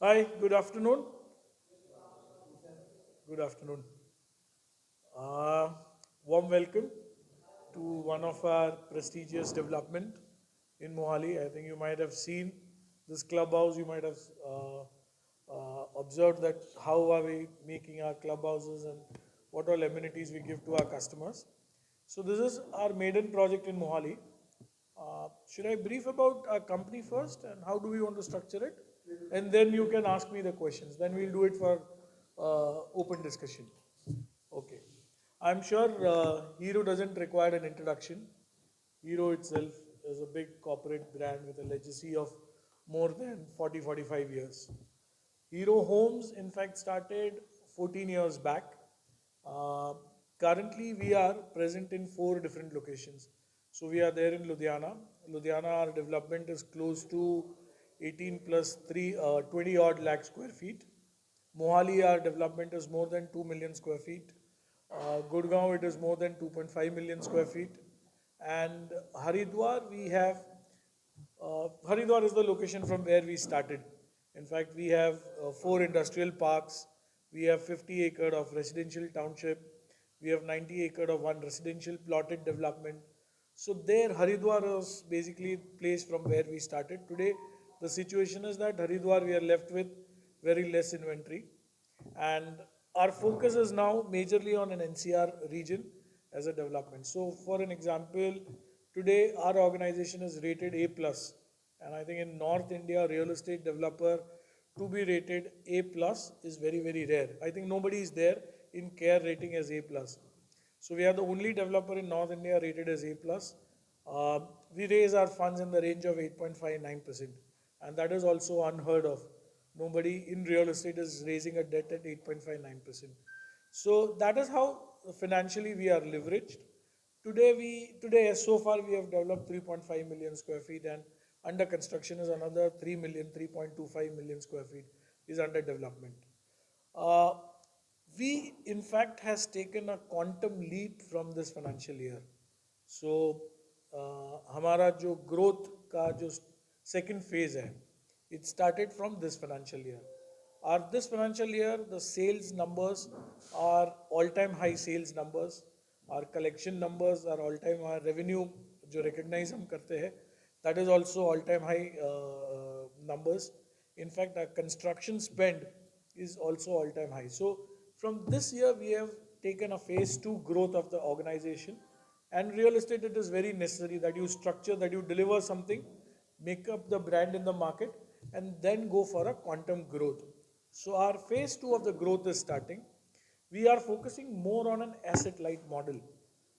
Hi, good afternoon. Good afternoon. Uh, Warm welcome to one of our prestigious development in Mohali. I think you might have seen this clubhouse. You might have observed that how are we making our clubhouses and what all amenities we give to our customers. So this is our maiden project in Mohali. Should I brief about our company first and how do we want to structure it? And then you can ask me the questions. Then we'll do it for open discussion. Okay. I'm sure Hero doesn't require an introduction. Hero itself is a big corporate brand with a legacy of more than 40-45 years. Hero Homes, in fact, started 14 years back. Uh, Currently, we are present in four different locations. So we are there in Ludhiana. Ludhiana, our development is close to 18 plus 3, 20 odd lakh square feet. Mohali, our development is more than 2 million square feet. Gurgaon, it is more than 2.5 million square feet. And Haridwar, we have Haridwar is the location from where we started. In fact, we have four industrial parks. We have 50 acre of residential township. We have 90 acre of one residential plotted development. So there, Haridwar is basically place from where we started. Today, the situation is that Haridwar we are left with very less inventory, and our focus is now majorly on an NCR region as a development. So, for an example, today our organization is rated A plus, and I think in North India, real estate developer to be rated A plus is very rare. I think nobody is there in CARE rating as A plus. So we are the only developer in North India rated as A plus. We raise our funds in the range of 8.59%, and that is also unheard of. Nobody in real estate is raising a debt at 8.59%. So that is how financially we are leveraged. Today so far we have developed 3.5 million square feet, and under construction is another 3.25 million square feet is under development. Uh, we in fact has taken a quantum leap from this financial year. So हमारा जो growth का जो second phase है, it started from this financial year. This financial year, the sales numbers are all-time high sales numbers. Our collection numbers are all-time high. Revenue जो recognize हम करते हैं, that is also all-time high numbers. In fact, our construction spend is also all-time high. So from this year, we have taken a phase two growth of the organization. And real estate, it is very necessary that you structure, that you deliver something, make up the brand in the market, and then go for a quantum growth. So our phase two of the growth is starting. We are focusing more on an asset light model.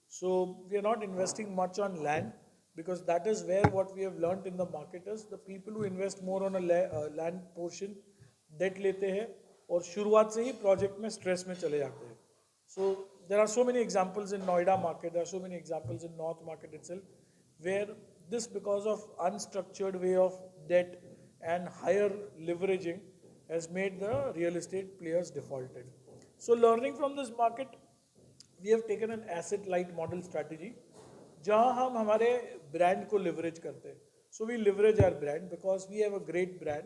So we are not investing much on land, because that is where what we have learned in the market is the people who invest more on a land portion debt लेते हैं और शुरुआत से ही project में stress में चले जाते हैं. So there are so many examples in Noida market, there are so many examples in North market itself, where this, because of unstructured way of debt and higher leveraging, has made the real estate players defaulted. So learning from this market, we have taken an asset light model strategy जहाँ हम हमारे brand को leverage करते हैं. So we leverage our brand because we have a great brand,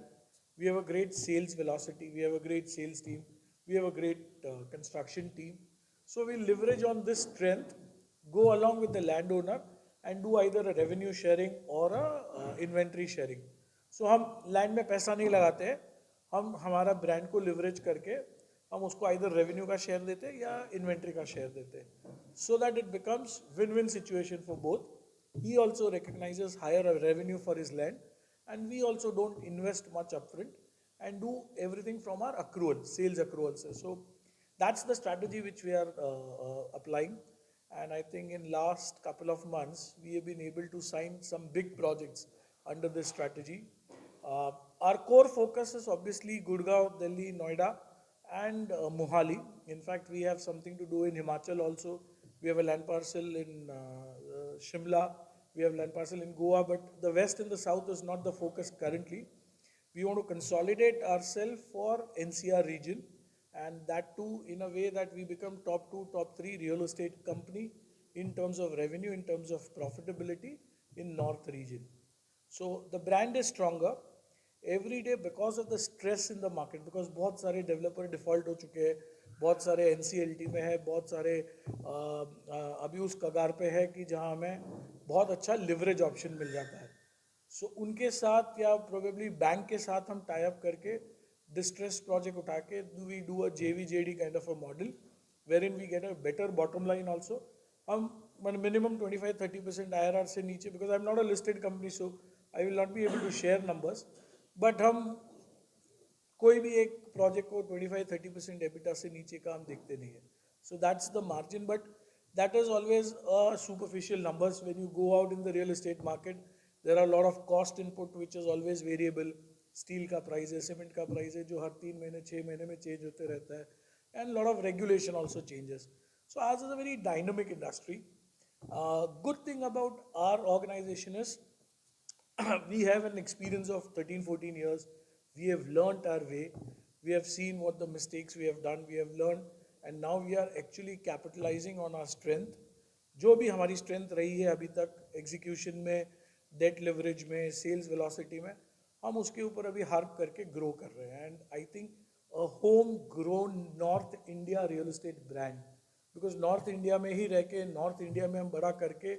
we have a great sales velocity, we have a great sales team, we have a great construction team. So we leverage on this strength, go along with the landowner and do either a revenue sharing or a inventory sharing. So हम land में पैसा नहीं लगाते हैं, हम हमारा brand को leverage करके हम उसको आइदर रेवेन्यू का शेयर देते हैं या इन्वेंट्री का शेयर देते हैं, so that it becomes win win situation for both. He also recognizes higher revenue for his land, and we also don't invest much upfront and do everything from our accrual, sales accruals. So that's the strategy which we are applying, and I think in last couple of months we have been able to sign some big projects under this strategy. Uh, our core focus is obviously Gurgaon, Delhi, Noida, and Mohali. In fact, we have something to do in Himachal also. We have a land parcel in Shimla. We have land parcel in Goa, but the west and the south is not the focus currently. We want to consolidate ourselves for NCR region, and that too in a way that we become top two, top three real estate company in terms of revenue, in terms of profitability in North region. So the brand is stronger. every day because of the stress in the market, because बहुत सारे developer default हो चुके हैं, बहुत सारे NCLT में है, बहुत सारे अभी उस कगार पे है कि जहाँ हमें बहुत अच्छा leverage option मिल जाता है. सो उनके साथ या प्रोबेबली बैंक के साथ हम टाई अप करके डिस्ट्रेस प्रोजेक्ट उठा के we do a JVJD kind of a model where in we get a better bottom line also. हम मिनिमम 25-30% IRR से नीचे, because I am not a listed company so I will not be able to share numbers, but हम कोई भी एक project को 25-30% EBITDA से नीचे का हम देखते नहीं है. So that's the margin, but that is always a superficial numbers. When you go out in the real estate market, there are a lot of cost input which is always variable. Steel का price है, cement का price है, जो हर 3 महीने 6 महीने में change होते रहता है, and lot of regulation also changes. So आज is a very dynamic industry. Good thing about our organization is we have an experience of 13-14 years. We have learnt our way. We have seen what the mistakes we have done. We have learned, and now we are actually capitalizing on our strength. जो भी हमारी strength रही है अभी तक execution में, date leverage में, sales velocity में, हम उसके ऊपर अभी हार्क करके ग्रो कर रहे हैं. And I think a home grown north India real estate brand, because north India में ही रह के नॉर्थ इंडिया में हम बड़ा करके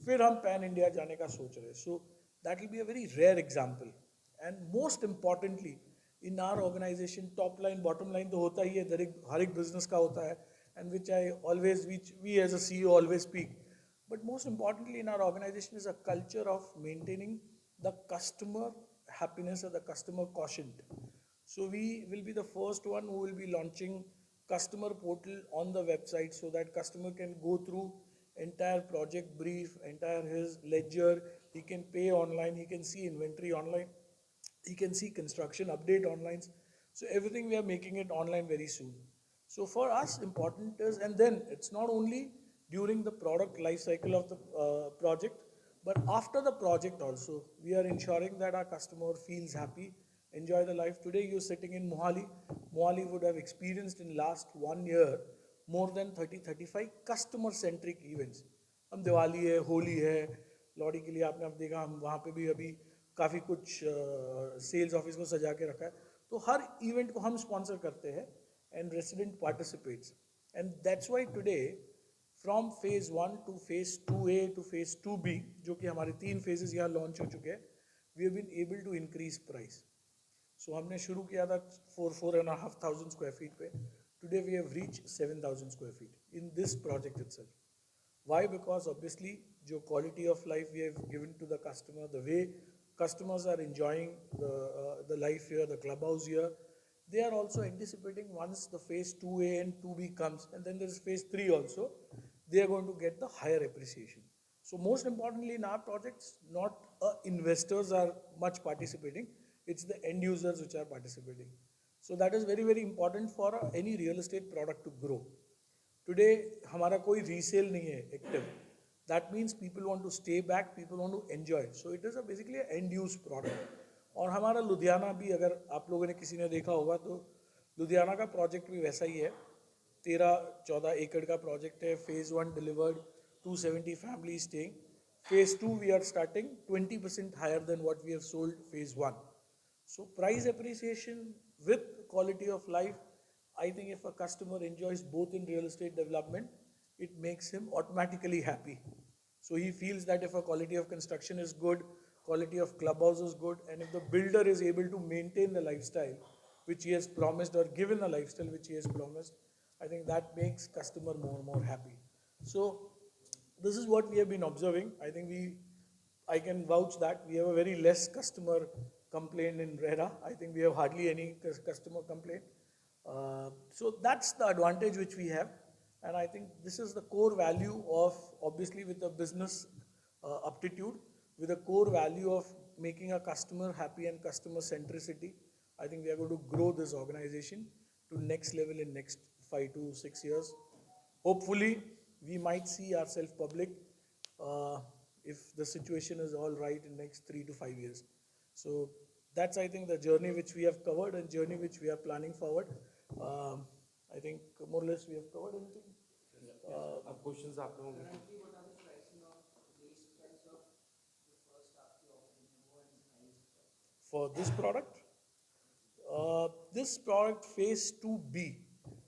फिर हम पैन इंडिया जाने का सोच रहे हैं. So that will be a very rare example. And most importantly in our organization, top line bottom line तो होता ही है, हर एक बिजनेस का होता है, and which I always, which we as a CEO always speak. But most importantly in our organization is a culture of maintaining the customer happiness or the customer quotient. So we will be the first one who will be launching customer portal on the website so that customer can go through entire project brief, entire his ledger, he can pay online, he can see inventory online, he can see construction update online. So everything we are making it online very soon. So for us, important is, and then it's not only during the product life cycle of the project, but after the project also, we are ensuring that our customer feels happy, enjoy the life. Today you're sitting in Mohali. Mohali would have experienced in last 1 year more than 30-35 customer-centric events. हम दिवाली है, होली है, लॉडी के लिए आपने अब देखा, हम वहाँ पे भी अभी काफ़ी कुछ सेल्स ऑफिस को सजा के रखा है. तो हर इवेंट को हम स्पॉन्सर करते हैं and resident participates, and that's why today from phase 1 to phase 2A to phase 2B, जो कि हमारे 3 phases यहाँ launch हो चुके हैं, we have been able to increase price. So हमने शुरू किया था 4,500 square feet पे, today we have reached 7,000 square feet in this project itself. Why? Because obviously जो quality of life we have given to the customer, the way customers are enjoying the life here, the clubhouse here, they are also anticipating once the phase 2A and 2B comes, and then there is phase 3 also, they are going to get the higher appreciation. So most importantly in our projects, not investors are much participating, it's the end users which are participating. So that is very, very important for any real estate product to grow. Today हमारा कोई resale नहीं है active. That means people want to stay back, people want to enjoy. So it is basically an end use product. और हमारा लुधियाना भी, अगर आप लोगों ने किसी ने देखा होगा तो लुधियाना का प्रोजेक्ट भी वैसा ही है. 13-14 एकड़ का प्रोजेक्ट है. Phase 1 delivered, 270 family staying. Phase 2 we are starting 20% higher than what we have sold phase 1. So price appreciation with quality of life, I think if a customer enjoys both in real estate development, it makes him automatically happy. So he feels that if a quality of construction is good, quality of clubhouse is good, and if the builder is able to maintain the lifestyle which he has promised, or given the lifestyle which he has promised, I think that makes customer more and more happy. So this is what we have been observing. I think I can vouch that we have a very less customer complaint in RERA. I think we have hardly any customer complaint. So that's the advantage which we have. And I think this is the core value of, obviously with the business aptitude, with the core value of making a customer happy and customer centricity. I think we are going to grow this organization to next level in next 5 to 6 years. Hopefully, we might see ourselves public if the situation is all right in next 3 to 5 years. So that's, I think, the journey which we have covered and journey which we are planning forward. I think more or less we have covered everything. अब questions आप लोगों के Currently, what are the pricing of base price of the first RP offering? for this product. This product phase 2B,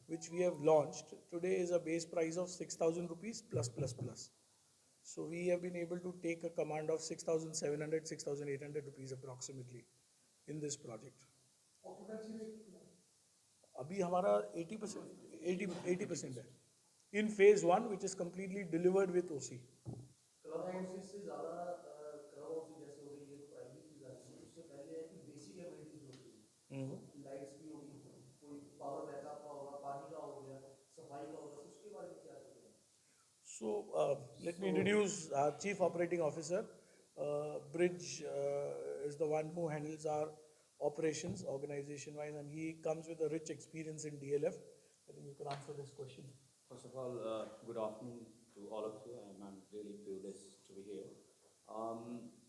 which we have launched today, is a base price of 6,000 rupees plus plus plus. So we have been able to take a command of 6,700, 6,800 rupees approximately in this project. अभी हमारा 80% है in phase 1, which is completely delivered with OC. Club houses से ज़्यादा club houses जैसे हो गई ये तो प्राइमरी चीज़ आती है उससे पहले है कि बेसिक एमिनिटीज होती है लाइट्स भी होगी कोई पावर बैकअप का होगा पानी का हो गया सफाई का होगा तो उसके बारे में क्या सोच रहे हैं So let me introduce our Chief Operating Officer. Bridge is the one who handles our operations organization-wise, and he comes with a rich experience in DLF. I think you can answer this question. First of all, good afternoon to all of you, and I'm really privileged to be here.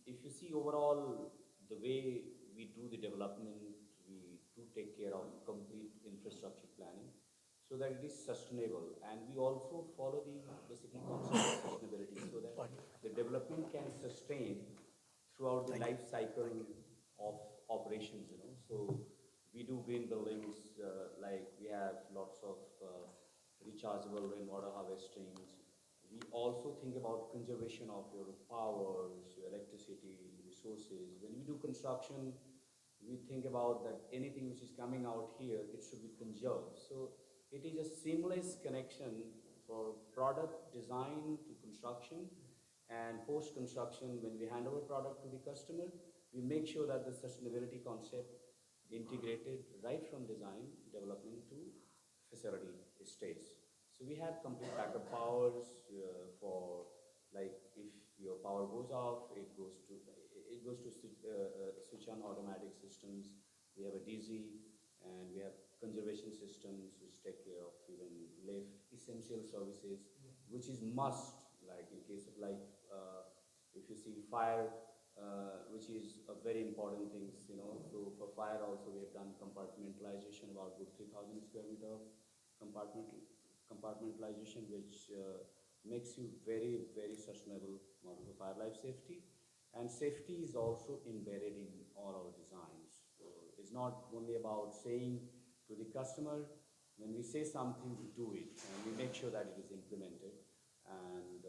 If you see overall the way we do the development, we do take care of complete infrastructure planning so that it is sustainable, and we also follow the basically concept of sustainability so that the development can sustain throughout the life cycle of operations, you know. So we do green buildings, like we have lots of rechargeable rainwater harvestings. We also think about conservation of your powers, your electricity, resources. When we do construction, we think about that anything which is coming out here, it should be conserved. So it is a seamless connection for product design to construction, and post-construction, when we hand over product to the customer, we make sure that the sustainability concept integrated right from design, development to facility stage. So we have complete backup powers for, like, if your power goes off, it goes to switch on automatic systems. We have a DZ, and we have conservation systems which take care of even lift essential services, which is must. Like in case of if you see fire, which is a very important thing, you know. So for fire also we have done compartmentalization, about good 3,000 square meter of compartmentalization, which makes you very, very sustainable model of fire life safety. And safety is also embedded in all our designs. So it's not only about saying to the customer, when we say something, we do it, and we make sure that it is implemented. And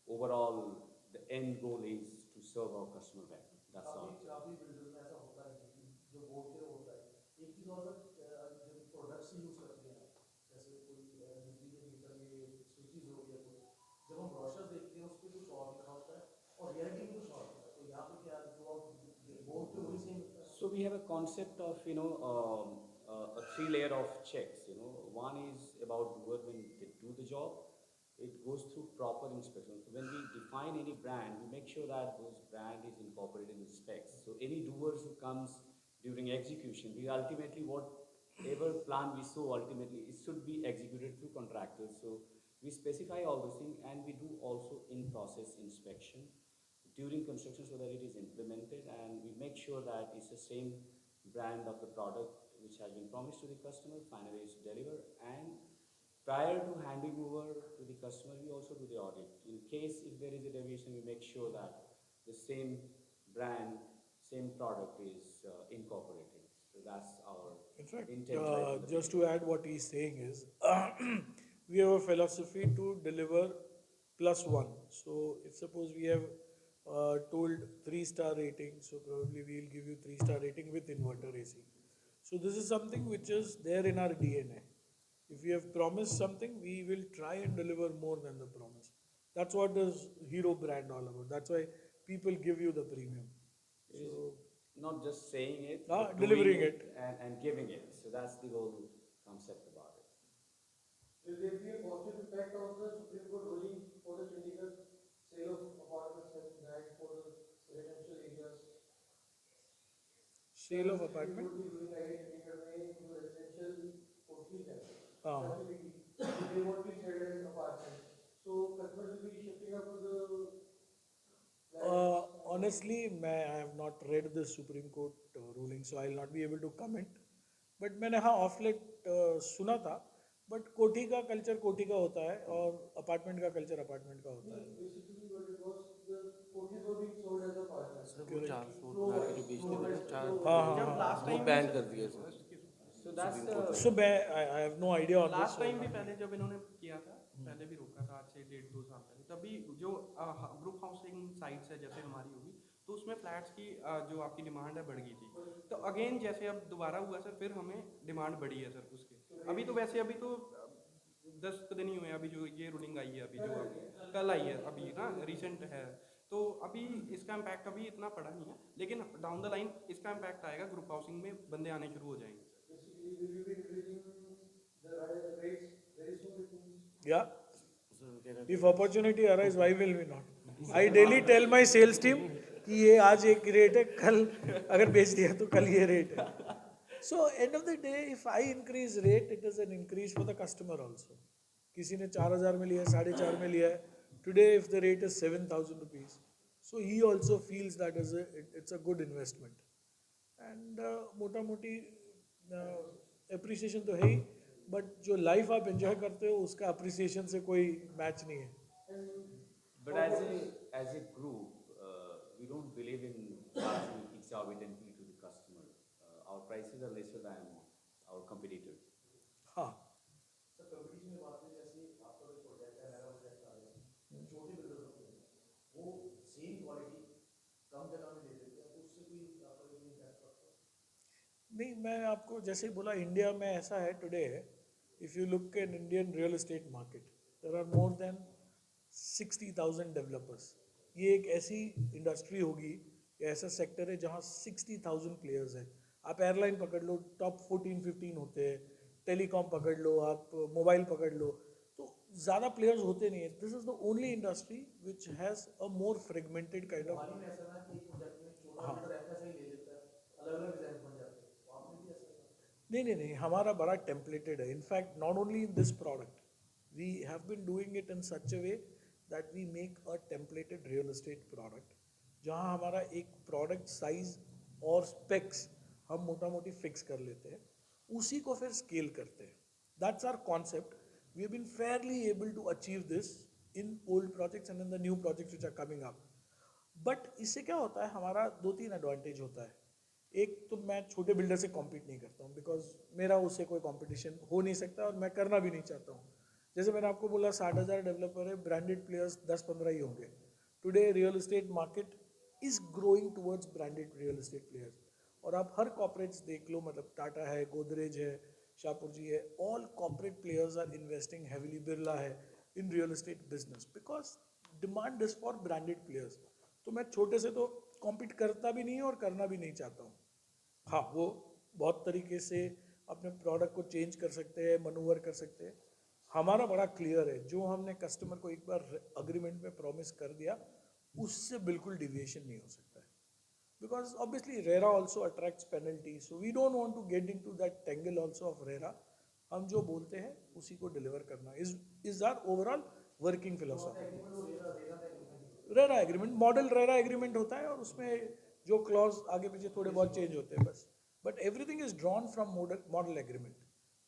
overall, the end goal is to serve our customer better. That's all. काफी builders में ऐसा होता है कि जो बोलते हैं होता है एक चीज़ और जब प्रोडक्ट्स यूज करते हैं जैसे कोई बिजली के मीटर ये स्विचेस हो गया कुछ जब हम ब्रोशर देखते हैं उस पर कुछ और लिखा होता है और रियलिटी में कुछ और होता है तो यहाँ पे क्या जो आप बोलते हो वही सेम होता है So we have a concept of, a three-layer of checks. You know, one is about doer when they do the job. It goes through proper inspection. So when we define any brand, we make sure that those brand is incorporated in the specs. So any doers who comes during execution, we ultimately whatever plan we show, ultimately it should be executed through contractors. So we specify all those things, and we do also in-process inspection during construction so that it is implemented, and we make sure that it's the same brand of the product which has been promised to the customer, finally is delivered. And prior to handing over to the customer, we also do the audit. In case if there is a deviation, we make sure that the same brand, same product is incorporated. So that's our In fact, intent. Right from the just to add what he's saying is, we have a philosophy to deliver +1. So if suppose we have told 3-star rating, so probably we'll give you 3-star rating with inverter AC. So this is something which is there in our DNA. If we have promised something, we will try and deliver more than the promise. That's what is Hero brand all about. That's why people give you the premium. So Not just saying it, Ah, but doing delivering it and giving it. So that's the whole concept about it. Will there be a positive impact of the Supreme Court ruling for the Chandigarh sale of apartments and land for the residential areas? sale of apartment. Supreme Court की ruling आई है चंडीगढ़ में जो residential कोठी है हाँ. facility, they want to sell as apartment. So customers will be shifting up to the Honestly, I have not read the Supreme Court ruling, so I'll not be able to comment. But मैंने हाँ ऑफलेट सुना था, but कोठी का culture कोठी का होता है और अपार्टमेंट का कल्चर अपार्टमेंट का होता है. basically what it was the coaches were being sold as apartments. Sir वो 400 बना के जो बेचते थे ना, चार हाँ हाँ वो बैन कर दिया sir. So that's so I have no idea on this. Last time भी पहले जब इन्होंने किया था, पहले भी रोका था, आज से 1.5-2 साल पहले। तभी जो ग्रुप हाउसिंग साइट्स है जैसे हमारी होगी, तो उसमें फ्लैट्स की जो आपकी डिमांड है बढ़ गई थी। तो अगेन जैसे अब दोबारा हुआ सर, फिर हमें डिमांड बढ़ी है सर उसके। अभी तो वैसे अभी तो 10 दिन ही हुए हैं, अभी जो ये रूलिंग आई है, अभी जो अभी कल आई है, अभी ना रिसेंट है। तो अभी इसका इम्पैक्ट अभी इतना पड़ा नहीं है, लेकिन डाउन द लाइन इसका इम्पैक्ट आएगा, ग्रुप हाउसिंग में बंदे आने शुरू हो जाएंगे। Yeah. If opportunity arise, why will we not? I daily tell my sales team कि ये आज एक रेट है, कल अगर बेच दिया तो कल ये रेट है. So end of the day, if I increase rate, it is an increase for the customer also. किसी ने 4,000 में लिया है, 4,500 में लिया है. Today, if the rate is 7,000 rupees, so he also feels that it's a good investment. And मोटा मोटी appreciation तो है ही, but जो life आप enjoy करते हो उसका appreciation से कोई match नहीं है. But as a group, we don't believe in charging exorbitantly to the customer. Our prices are lesser than our competitors. हाँ. सर कंपटीशन में बात करें, जैसे आपका जो प्रोजेक्ट है, मेरा प्रोजेक्ट आ गया, छोटे बिल्डर्स होते हैं, वो सेम क्वालिटी कम जगह में दे देते हैं, तो उससे कोई आपका कोई इम्पैक्ट पड़ता है? नहीं, मैं आपको जैसे ही बोला, इंडिया में ऐसा है today, if you look an Indian real estate market, there are more than 60,000 developers. ये एक ऐसी इंडस्ट्री होगी या ऐसा सेक्टर है जहाँ 60,000 प्लेयर्स हैं. आप एयरलाइन पकड़ लो, टॉप 14-15 होते हैं. टेलीकॉम पकड़ लो, आप मोबाइल पकड़ लो, तो ज़्यादा प्लेयर्स होते नहीं है. This is the only industry which has a more fragmented kind of. हाल ही में ऐसा ना कि एक प्रोजेक्ट में छोटा बिल्डर ऐसा ही ले लेता है, अलग अलग डिजाइन बन जाते हैं, तो आपने भी ऐसा किया? नहीं, हमारा बड़ा टेम्पलेटेड है. In fact not only in this product, we have been doing it in such a way that we make a templated real estate product, जहाँ हमारा एक प्रोडक्ट साइज और स्पेक्स हम मोटा मोटी फिक्स कर लेते हैं, उसी को फिर स्केल करते हैं. That's our concept. We have been fairly able to achieve this in old projects and in the new projects which are coming up. But इससे क्या होता है, हमारा 2-3 एडवांटेज होता है. एक तो मैं छोटे बिल्डर से कॉम्पीट नहीं करता हूँ, बिकॉज मेरा उससे कोई कॉम्पिटिशन हो नहीं सकता और मैं करना भी नहीं चाहता हूँ. जैसे मैंने आपको बोला, 60,000 डेवलपर है, ब्रांडेड प्लेयर्स 10-15 ही होंगे. Today real estate market is growing towards branded real estate players. और आप हर कॉर्पोरेट्स देख लो, मतलब टाटा है, गोदरेज है, शाहपुर जी है, all corporate players are investing heavily, Birla है, in real estate business, because demand is for branded players. तो मैं छोटे से तो कॉम्पीट करता भी नहीं और करना भी नहीं चाहता हूँ. हाँ, वो बहुत तरीके से अपने प्रोडक्ट को चेंज कर सकते हैं, मनूवर कर सकते हैं. हमारा बड़ा क्लियर है, जो हमने कस्टमर को एक बार अग्रीमेंट में प्रॉमिस कर दिया, उससे बिल्कुल डिविएशन नहीं हो सकता है. Because obviously RERA also attracts penalty, so we don't want to get into that tangle also of RERA. हम जो बोलते हैं उसी को डिलीवर करना is our overall working philosophy. RERA agreement, model RERA agreement होता है, और उसमें जो क्लॉज आगे पीछे थोड़े बहुत चेंज होते हैं बस. But everything is drawn from model agreement,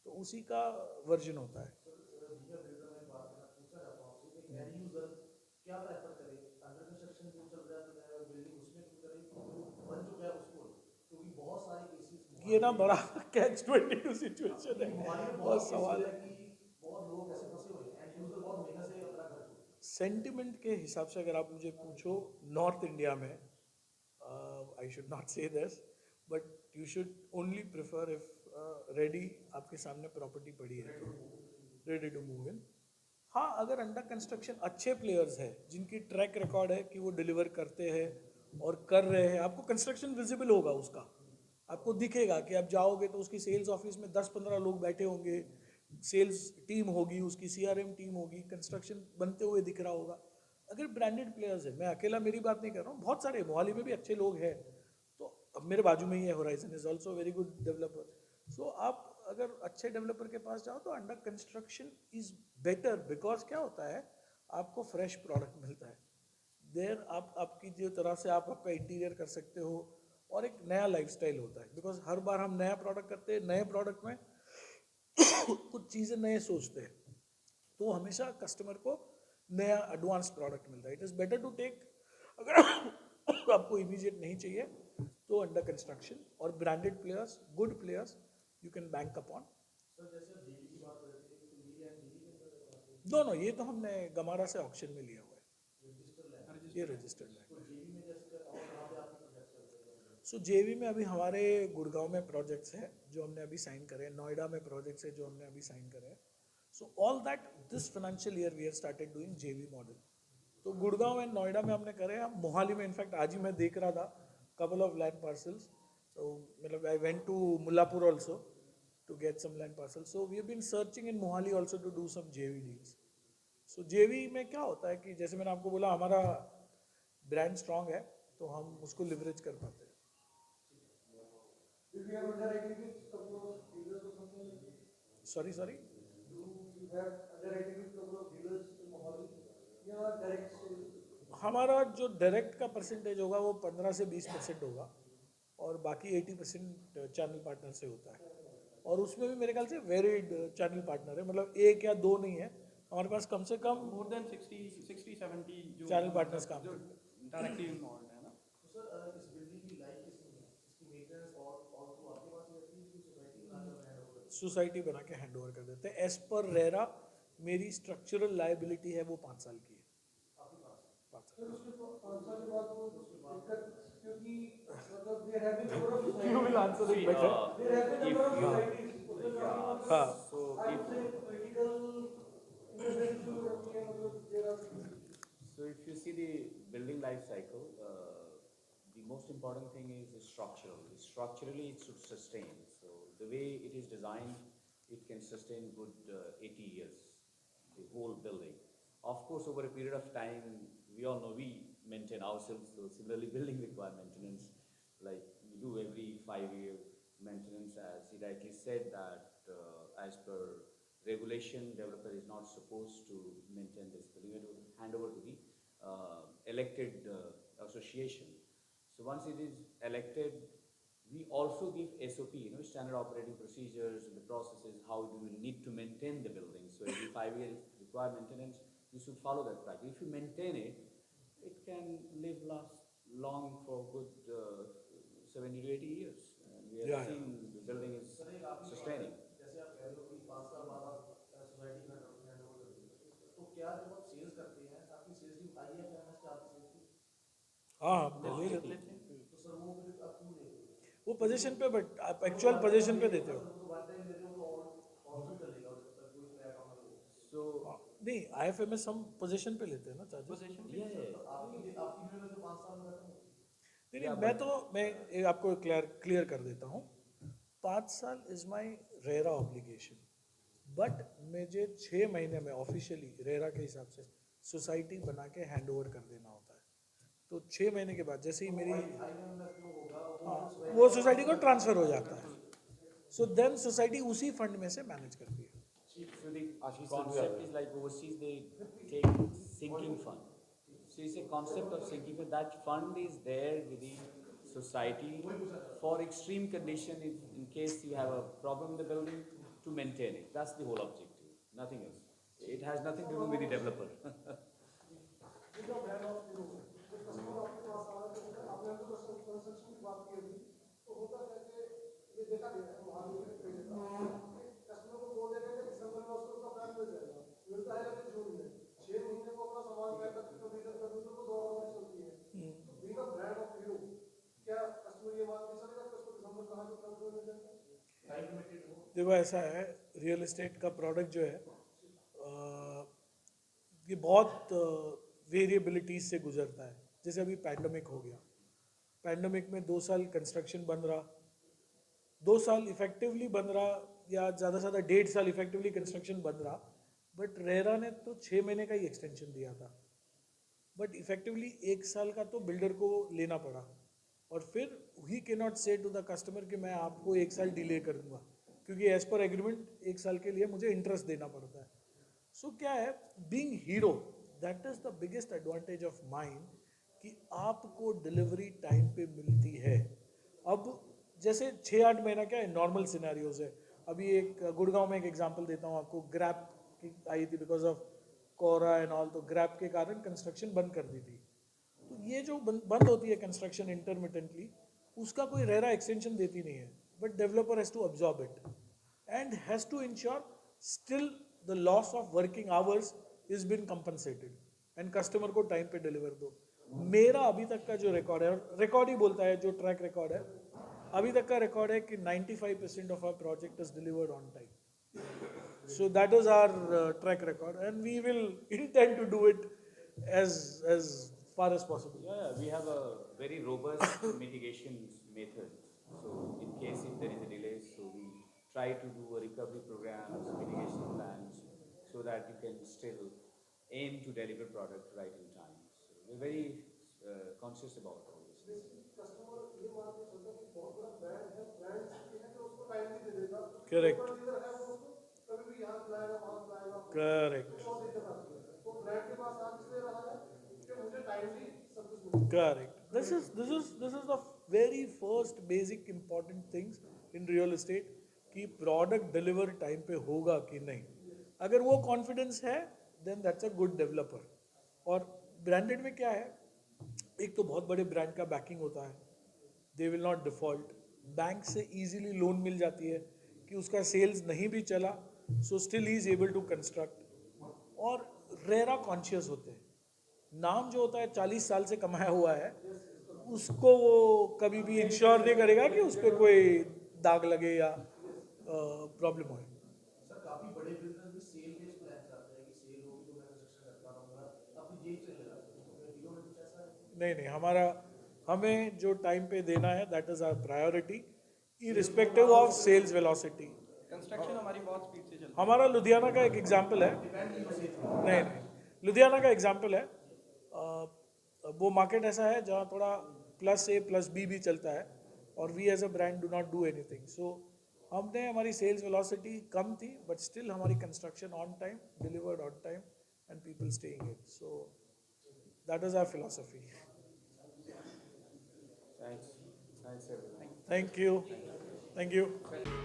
तो उसी का वर्जन होता है. क्या प्रेफर करें, अंडर कंस्ट्रक्शन जो चल रहा है बिल्डिंग, उसमें क्यों करें, जो बन चुका है उसको? क्योंकि बहुत सारे केसेस ये ना बड़ा कैच-22 सिचुएशन है, बहुत बहुत सवाल है. कि बहुत लोग ऐसे फंसे हुए हैं, एंड यूजर बहुत मेहनत से अपना घर छोड़ते हैं. सेंटिमेंट के हिसाब से अगर आप मुझे पूछो, नॉर्थ इंडिया में, आई शुड नॉट से this, but you should only prefer if ready आपके सामने प्रॉपर्टी पड़ी है तो रेडी टू मूव इन. हाँ, अगर अंडर कंस्ट्रक्शन अच्छे प्लेयर्स हैं जिनकी ट्रैक रिकॉर्ड है कि वो डिलीवर करते हैं और कर रहे हैं, आपको कंस्ट्रक्शन विजिबल होगा उसका, आपको दिखेगा कि आप जाओगे तो उसकी सेल्स ऑफिस में 10-15 लोग बैठे होंगे, सेल्स टीम होगी, उसकी CRM टीम होगी, कंस्ट्रक्शन बनते हुए दिख रहा होगा. अगर ब्रांडेड प्लेयर्स है, मैं अकेला मेरी बात नहीं कर रहा हूँ, बहुत सारे मोहाली में भी अच्छे लोग हैं. तो अब मेरे बाजू में ही है, horizon is also very good developer. So आप अगर अच्छे डेवलपर के पास जाओ तो under construction is better, because क्या होता है, आपको फ्रेश प्रोडक्ट मिलता है देर. आप आपकी जो तरह से आप आपका इंटीरियर कर सकते हो, और एक नया लाइफस्टाइल होता है, बिकॉज हर बार हम नया प्रोडक्ट करते हैं, नए प्रोडक्ट में कुछ चीज़ें नए सोचते हैं, तो हमेशा कस्टमर को नया एडवांस प्रोडक्ट मिलता है. It is better to take, अगर आपको इमीडिएट नहीं चाहिए तो अंडर कंस्ट्रक्शन, और branded players, good players you can bank upon. दोनों, ये तो हमने गमारा से ऑक्शन में लिया हुआ है, ये रजिस्टर्ड लैंड। सो जेवी में अभी हमारे गुड़गांव में प्रोजेक्ट्स हैं जो हमने अभी साइन करे हैं, नोएडा में प्रोजेक्ट्स है जो हमने अभी साइन करे हैं। So all that this financial year we have started doing JV model. तो गुड़गांव एंड नोएडा में हमने करे हैं, मोहाली में इनफैक्ट आज ही मैं देख रहा था couple of land parcels. So I went to Mullapur also to get some land parcels. So we have been searching in Mohali also to do some JV deals. So JV में क्या होता है कि जैसे मैंने आपको बोला हमारा ब्रांड स्ट्रांग है तो हम उसको लिवरेज कर पाते हैं। सॉरी सॉरी, हमारा जो डायरेक्ट का परसेंटेज होगा वो 15 से 20% होगा और बाकी 80% चैनल पार्टनर से होता है। और उसमें भी मेरे ख्याल से वेरिड चैनल पार्टनर है, मतलब एक या दो नहीं है, हमारे पास कम से कम मोर देन 60-70 जो चैनल पार्टनर्स काम जो करते हैं। डायरेक्टली इन्वॉल्व है ना। तो सर इस बिल्डिंग की लाइफ कितनी है, इसकी मेंटेनेंस और तो आपके पास ही रहती है कि सोसाइटी बना कर हैंड ओवर? सोसाइटी बना के हैंड ओवर कर देते हैं। एज पर रेरा मेरी स्ट्रक्चरल लाइबिलिटी है वो 5 साल की है। You will answer it better. हाँ, So if you see the building life cycle, the most important thing is structural. Structurally, it should sustain. So the way it is designed, it can sustain good 80 years, the whole building. Of course, over a period of time, we all know we maintain ourselves. So similarly, building require maintenance, like we do every 5-year maintenance. As he rightly said that as per regulation, developer is not supposed to maintain this building. It will hand over to the elected association. So once it is elected, we also give SOP, standard operating procedures, the processes, how do we need to maintain the building. So every 5 years require maintenance, you should follow that practice. If you maintain it, it can last long for good 70 to 80 years. And we have seen the building is sustaining. जैसे आप कह रहे हो कि 5 साल बाद आप society का हैंड ओवर कर देते हो, तो क्या जब आप सेल्स करते हैं आपकी सेल्स की IFMS क्या आपकी सेल्स की? हाँ, पहले ही रहते हैं। तो सर वो फिर आप क्यों देते हो? वो पोजीशन पे, बट आप एक्चुअल पोजीशन पे देते हो। तो वन टाइम दे रहे हो तो और भी चलेगा जब तक कोई क्रैक ना हो। So नहीं, IFMS हम पोजीशन पे लेते हैं ना चार्जेस। पोजीशन तो आपकी वीडियो में तो 5 साल में खत्म हो। नहीं, मैं ये आपको क्लियर कर देता हूँ। 5 साल is my RERA obligation, but मुझे 6 महीने में ऑफिशियली रेरा के हिसाब से सोसाइटी बना के हैंड ओवर कर देना होता है। तो 6 महीने के बाद जैसे ही मेरी वो सोसाइटी को ट्रांसफर हो जाता है, सो देन सोसाइटी उसी फंड में से मैनेज करती है। So the concept is like overseas they take sinking fund. So it's a concept of sinking fund. That fund is there with the society for extreme condition. If in case you have a problem in the building, to maintain it. That's the whole objective. Nothing else. It has nothing to do with the developer. देखो ऐसा है, real estate का product जो है ये बहुत वेरिएबिलिटीज से गुजरता है। जैसे अभी पैंडमिक हो गया, पैंडमिक में 2 साल कंस्ट्रक्शन बंद रहा, 2 साल इफेक्टिवली बंद रहा, या ज़्यादा से ज़्यादा 1.5 साल इफेक्टिवली कंस्ट्रक्शन बंद रहा, बट रेरा ने तो 6 महीने का ही एक्सटेंशन दिया था, बट इफेक्टिवली 1 साल का तो बिल्डर को लेना पड़ा। और फिर ही के नॉट से टू द कस्टमर कि मैं आपको 1 साल डिले कर दूंगा, क्योंकि एज पर एग्रीमेंट 1 साल के लिए मुझे इंटरेस्ट देना पड़ता है। सो क्या है, being hero, that is the biggest advantage of mind कि आपको डिलीवरी टाइम पे मिलती है। अब जैसे 6-8 महीना क्या है, नॉर्मल सिनेरियोज है। अभी एक गुड़गांव में एक एग्जांपल देता हूँ आपको, ग्रैप की आई थी बिकॉज ऑफ कोरा एंड ऑल, तो ग्रैप के कारण कंस्ट्रक्शन बंद कर दी थी। तो ये जो बंद होती है कंस्ट्रक्शन इंटरमिटेंटली, उसका कोई रेरा एक्सटेंशन देती नहीं है, but developer has to absorb it and has to ensure still the loss of working hours is been compensated and customer को टाइम पे डिलीवर दो. मेरा अभी तक का जो रिकॉर्ड है, रिकॉर्ड ही बोलता है, जो ट्रैक रिकॉर्ड है, अभी तक का रिकॉर्ड है कि 95% of our project is delivered on time. So that is our track record, and we will intend to do it as far as possible. Yeah, we have a very robust mitigation method. So in case if there is a delay, so we try to do a recovery programs, mitigation plans, so that you can still aim to deliver product right in time. So we're very conscious about all this. Customer ये मान के चलता है कि बहुत बड़ा brand है, brand है कि उसको टाइम भी दे देगा. Correct. डीलर है वो उसको कभी भी यहाँ बुलाएगा, वहाँ बुलाएगा. Correct. तो बहुत दिक्कत आती है. तो ब्रांड के पास आप इसलिए रहा है कि मुझे टाइमली सब कुछ मिले. Correct. This is the very first basic important things in real estate कि product deliver time पे होगा कि नहीं. अगर वो confidence है, then that's a good developer. और branded में क्या है? एक तो बहुत बड़े ब्रांड का बैकिंग होता है, they will not default. Bank से इजीली लोन मिल जाती है कि उसका सेल्स नहीं भी चला, so still he is able to construct. और रेरा कॉन्शियस होते हैं. नाम जो होता है 40 साल से कमाया हुआ है, उसको वो कभी भी इंश्योर नहीं करेगा कि उस पर कोई दाग लगे या प्रॉब्लम हो. सर काफी बड़े बिजनेस भी सेल बेस्ड प्लान चाहते हैं कि सेल होगी तो मैं कंस्ट्रक्शन करता रहूंगा, अपनी जेब से लेगा. तो डीलर में कुछ ऐसा है? नहीं, हमें जो टाइम पे देना है, that is our priority, irrespective of sales velocity. Construction हमारी बहुत स्पीड से चलती है. हमारा लुधियाना का एक एग्जाम्पल है. नहीं, लुधियाना का एग्जाम्पल है. वो मार्केट ऐसा है जहाँ थोड़ा +A+B भी चलता है, और we as a brand do not do anything. So हमने, हमारी सेल्स वेलोसिटी कम थी, बट स्टिल हमारी construction on time, delivered on time, and people staying in. So that is our philosophy. Thanks everyone. Thank you.